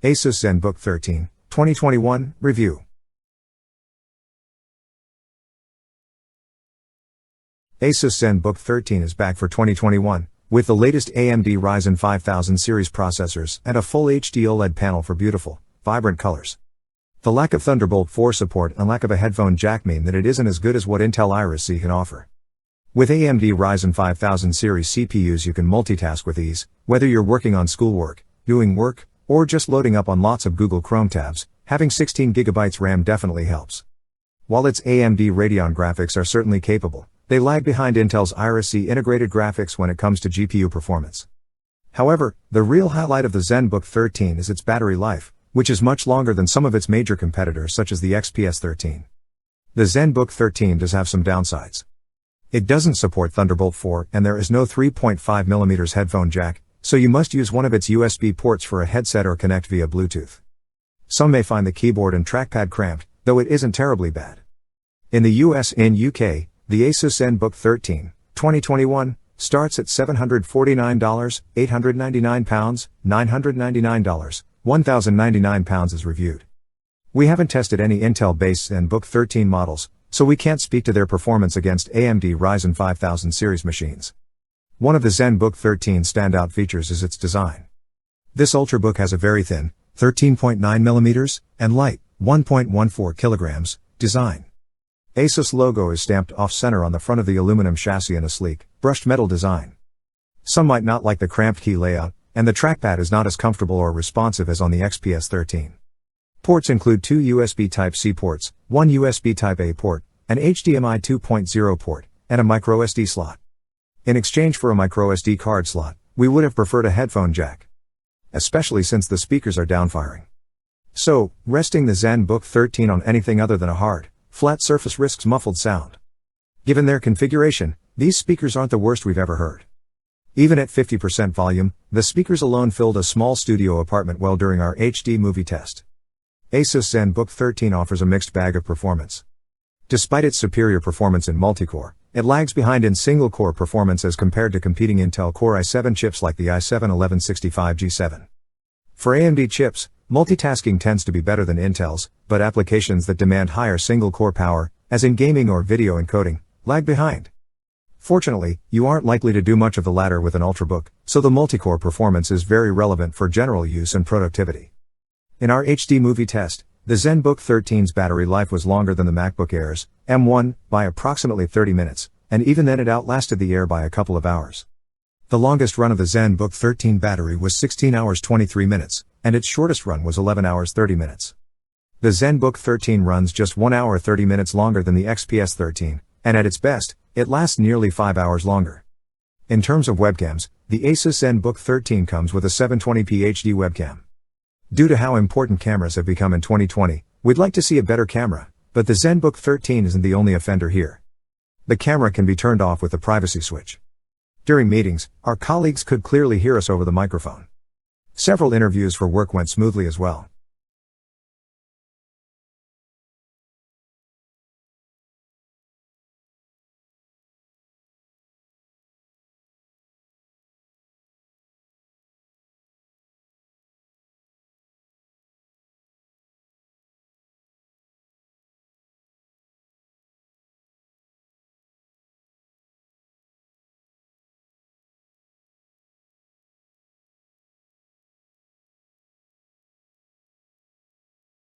Asus Zenbook 13, 2021, Review. Asus Zenbook 13 is back for 2021, with the latest AMD Ryzen 5000 series processors and a full HD OLED panel for beautiful, vibrant colors. The lack of Thunderbolt 4 support and lack of a headphone jack mean that it isn't as good as what Intel Iris Xe can offer. With AMD Ryzen 5000 series CPUs you can multitask with ease, whether you're working on schoolwork, doing work, or just loading up on lots of Google Chrome tabs. Having 16GB RAM definitely helps. While its AMD Radeon graphics are certainly capable, they lag behind Intel's Iris Xe integrated graphics when it comes to GPU performance. However, the real highlight of the Zenbook 13 is its battery life, which is much longer than some of its major competitors such as the XPS 13. The Zenbook 13 does have some downsides. It doesn't support Thunderbolt 4 and there is no 3.5mm headphone jack, so you must use one of its USB ports for a headset or connect via Bluetooth. Some may find the keyboard and trackpad cramped, though it isn't terribly bad. In the US and UK, the Asus Zenbook 13, 2021, starts at $749, £899, $999, £1,099 as reviewed. We haven't tested any Intel-based Zenbook 13 models, so we can't speak to their performance against AMD Ryzen 5000 series machines. One of the Zenbook 13's standout features is its design. This Ultrabook has a very thin, 13.9mm, and light, 1.14 kg, design. Asus logo is stamped off-center on the front of the aluminum chassis in a sleek, brushed metal design. Some might not like the cramped key layout, and the trackpad is not as comfortable or responsive as on the XPS 13. Ports include two USB Type-C ports, one USB Type-A port, an HDMI 2.0 port, and a microSD slot. In exchange for a microSD card slot, we would have preferred a headphone jack. Especially since the speakers are downfiring. So, resting the Zenbook 13 on anything other than a hard, flat surface risks muffled sound. Given their configuration, these speakers aren't the worst we've ever heard. Even at 50% volume, the speakers alone filled a small studio apartment well during our HD movie test. Asus Zenbook 13 offers a mixed bag of performance. Despite its superior performance in multi-core, it lags behind in single-core performance as compared to competing Intel Core i7 chips like the i7-1165G7. For AMD chips, multitasking tends to be better than Intel's, but applications that demand higher single-core power, as in gaming or video encoding, lag behind. Fortunately, you aren't likely to do much of the latter with an Ultrabook, so the multi-core performance is very relevant for general use and productivity. In our HD movie test, the Zenbook 13's battery life was longer than the MacBook Air's M1 by approximately 30 minutes, and even then it outlasted the Air by a couple of hours. The longest run of the Zenbook 13 battery was 16 hours 23 minutes, and its shortest run was 11 hours 30 minutes. The Zenbook 13 runs just 1 hour 30 minutes longer than the XPS 13, and at its best, it lasts nearly 5 hours longer. In terms of webcams, the Asus Zenbook 13 comes with a 720p HD webcam. Due to how important cameras have become in 2020, we'd like to see a better camera, but the Zenbook 13 isn't the only offender here. The camera can be turned off with the privacy switch. During meetings, our colleagues could clearly hear us over the microphone. Several interviews for work went smoothly as well.